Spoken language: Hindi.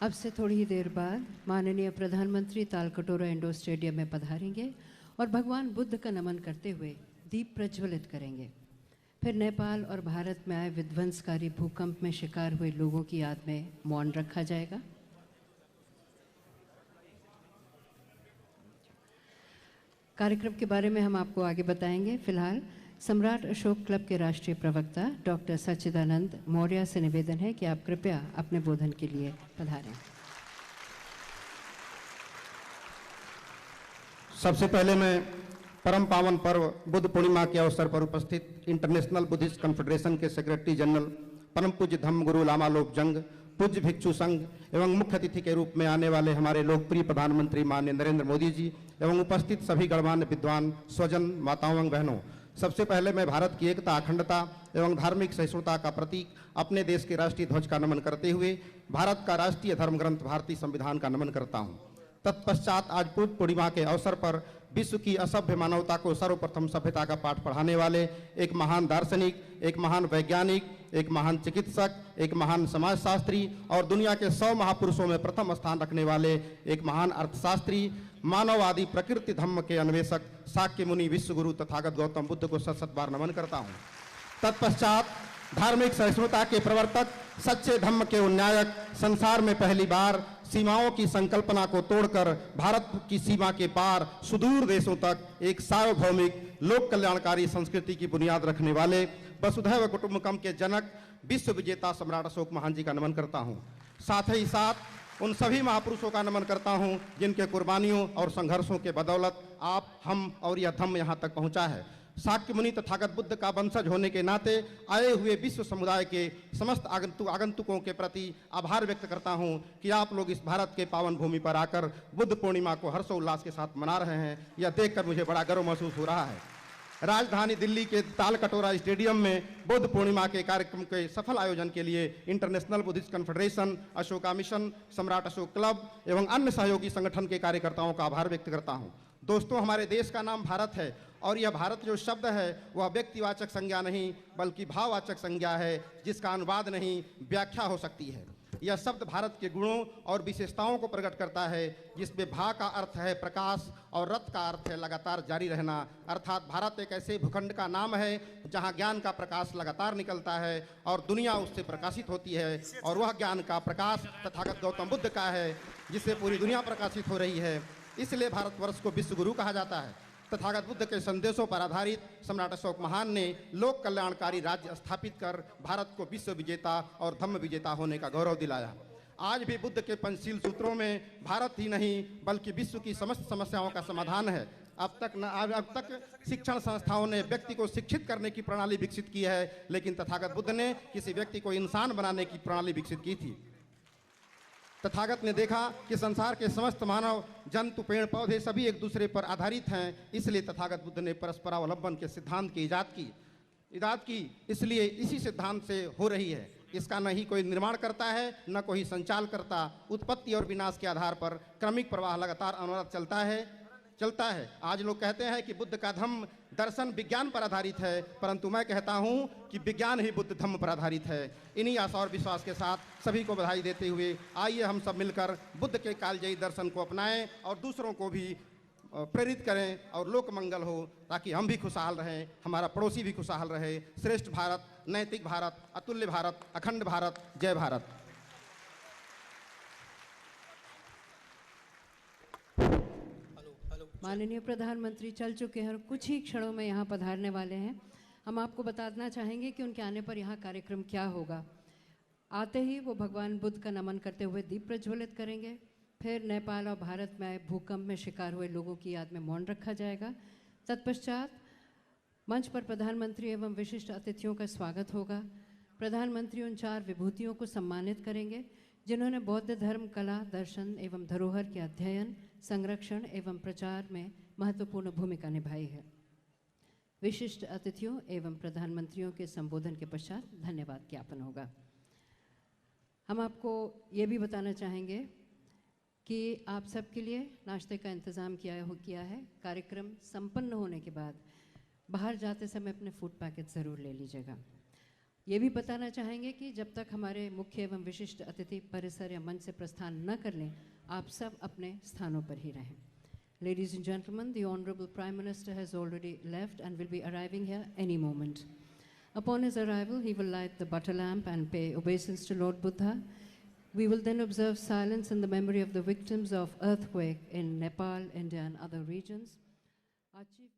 अब से थोड़ी ही देर बाद माननीय प्रधानमंत्री तालकटोरा इंडोर स्टेडियम में पधारेंगे और भगवान बुद्ध का नमन करते हुए दीप प्रज्वलित करेंगे। फिर नेपाल और भारत में आए विध्वंसकारी भूकंप में शिकार हुए लोगों की याद में मौन रखा जाएगा। कार्यक्रम के बारे में हम आपको आगे बताएंगे। फिलहाल सम्राट अशोक क्लब के राष्ट्रीय प्रवक्ता डॉक्टर सच्चिदानंद मौर्य से निवेदन है कि आप कृपया अपने बोधन के लिए पधारें। सबसे पहले मैं परम पावन पर्व बुद्ध पूर्णिमा के अवसर पर उपस्थित इंटरनेशनल बुद्धिस्ट कॉन्फेडरेशन के सेक्रेटरी जनरल परम पूज्य धम्म गुरु लामा लोप जंग, पूज्य भिक्षु संघ एवं मुख्य अतिथि के रूप में आने वाले हमारे लोकप्रिय प्रधानमंत्री माननीय नरेंद्र मोदी जी एवं उपस्थित सभी गणमान्य विद्वान, स्वजन, माताओं एवं बहनों, सबसे पहले मैं भारत की एकता, अखंडता एवं धार्मिक सहिष्णुता का प्रतीक अपने देश के राष्ट्रीय ध्वज का नमन करते हुए भारत का राष्ट्रीय धर्म ग्रंथ भारतीय संविधान का नमन करता हूँ। तत्पश्चात आज बुद्ध पूर्णिमा के अवसर पर विश्व की असभ्य मानवता को सर्वप्रथम सभ्यता का पाठ पढ़ाने वाले एक महान दार्शनिक, एक महान वैज्ञानिक, एक महान चिकित्सक, एक महान समाजशास्त्री और दुनिया के 100 महापुरुषों में प्रथम स्थान रखने वाले एक महान अर्थशास्त्री, मानववादी, प्रकृति धम्म के अन्वेषक शाक्य मुनि विश्व गुरु तथागत गौतम बुद्ध को सत बार नमन करता हूँ। तत्पश्चात धार्मिक सहिष्णुता के प्रवर्तक, सच्चे धम्म के उन्नायक, संसार में पहली बार सीमाओं की संकल्पना को तोड़कर भारत की सीमा के पार सुदूर देशों तक एक सार्वभौमिक लोक कल्याणकारी संस्कृति की बुनियाद रखने वाले वसुधैव कुटुंबकम के जनक, विश्व विजेता सम्राट अशोक महान जी का नमन करता हूँ। साथ ही साथ उन सभी महापुरुषों का नमन करता हूँ जिनके कुर्बानियों और संघर्षों के बदौलत आप, हम और यह धम्म यहाँ तक पहुँचा है। शाक्य मुनि तथागत बुद्ध का वंशज होने के नाते आए हुए विश्व समुदाय के समस्त आगंतुकों के प्रति आभार व्यक्त करता हूं कि आप लोग इस भारत के पावन भूमि पर आकर बुद्ध पूर्णिमा को हर्षोल्लास के साथ मना रहे हैं। यह देखकर मुझे बड़ा गर्व महसूस हो रहा है। राजधानी दिल्ली के तालकटोरा स्टेडियम में बुद्ध पूर्णिमा के कार्यक्रम के सफल आयोजन के लिए international Buddhist confederation, Ashoka mission, सम्राट अशोक क्लब एवं अन्य सहयोगी संगठन के कार्यकर्ताओं का आभार व्यक्त करता हूं। दोस्तों, हमारे देश का नाम भारत है और यह भारत जो शब्द है वह व्यक्तिवाचक संज्ञा नहीं बल्कि भाववाचक संज्ञा है, जिसका अनुवाद नहीं व्याख्या हो सकती है। यह शब्द भारत के गुणों और विशेषताओं को प्रकट करता है, जिसमें भा का अर्थ है प्रकाश और रत का अर्थ है लगातार जारी रहना। अर्थात भारत एक ऐसे भूखंड का नाम है जहां ज्ञान का प्रकाश लगातार निकलता है और दुनिया उससे प्रकाशित होती है, और वह ज्ञान का प्रकाश तथागत गौतम बुद्ध का है जिससे पूरी दुनिया प्रकाशित हो रही है। इसलिए भारतवर्ष को विश्व गुरु कहा जाता है। तथागत बुद्ध के संदेशों पर आधारित सम्राट अशोक महान ने लोक कल्याणकारी राज्य स्थापित कर भारत को विश्व विजेता और धम्म विजेता होने का गौरव दिलाया। आज भी बुद्ध के पंचशील सूत्रों में भारत ही नहीं बल्कि विश्व की समस्त समस्याओं का समाधान है। अब तक शिक्षण संस्थाओं ने व्यक्ति को शिक्षित करने की प्रणाली विकसित की है, लेकिन तथागत बुद्ध ने किसी व्यक्ति को इंसान बनाने की प्रणाली विकसित की थी। तथागत ने देखा कि संसार के समस्त मानव, जंतु, पेड़ पौधे सभी एक दूसरे पर आधारित हैं, इसलिए तथागत बुद्ध ने परस्परावलंबन के सिद्धांत की इजाद की। इसलिए इसी सिद्धांत से हो रही है। इसका न ही कोई निर्माण करता है न कोई संचाल करता। उत्पत्ति और विनाश के आधार पर क्रमिक प्रवाह लगातार अनवरत चलता है। आज लोग कहते हैं कि बुद्ध का धम्म दर्शन विज्ञान पर आधारित है, परंतु मैं कहता हूं कि विज्ञान ही बुद्ध धम्म पर आधारित है। इन्हीं आशा और विश्वास के साथ सभी को बधाई देते हुए आइए हम सब मिलकर बुद्ध के कालजयी दर्शन को अपनाएं और दूसरों को भी प्रेरित करें और लोक मंगल हो, ताकि हम भी खुशहाल रहें, हमारा पड़ोसी भी खुशहाल रहे। श्रेष्ठ भारत, नैतिक भारत, अतुल्य भारत, अखंड भारत, जय भारत। माननीय प्रधानमंत्री चल चुके हैं और कुछ ही क्षणों में यहाँ पधारने वाले हैं। हम आपको बताना चाहेंगे कि उनके आने पर यहाँ कार्यक्रम क्या होगा। आते ही वो भगवान बुद्ध का नमन करते हुए दीप प्रज्वलित करेंगे। फिर नेपाल और भारत में आए भूकंप में शिकार हुए लोगों की याद में मौन रखा जाएगा। तत्पश्चात मंच पर प्रधानमंत्री एवं विशिष्ट अतिथियों का स्वागत होगा। प्रधानमंत्री उन 4 विभूतियों को सम्मानित करेंगे जिन्होंने बौद्ध धर्म, कला, दर्शन एवं धरोहर के अध्ययन, संरक्षण एवं प्रचार में महत्वपूर्ण भूमिका निभाई है। विशिष्ट अतिथियों एवं प्रधानमंत्रियों के संबोधन के पश्चात धन्यवाद ज्ञापन होगा। हम आपको ये भी बताना चाहेंगे कि आप सबके लिए नाश्ते का इंतज़ाम किया है। कार्यक्रम संपन्न होने के बाद बाहर जाते समय अपने फूड पैकेट ज़रूर ले लीजिएगा। ये भी बताना चाहेंगे कि जब तक हमारे मुख्य एवं विशिष्ट अतिथि परिसर या मंच से प्रस्थान न कर लें, आप सब अपने स्थानों पर ही रहें. Ladies and gentlemen, the Honorable Prime Minister has already left and will be arriving here any moment. Upon his arrival, he will light the butter lamp and pay obeisance to Lord Buddha. We will then observe silence in the memory of the victims of earthquake in Nepal, India and other regions. Our Chief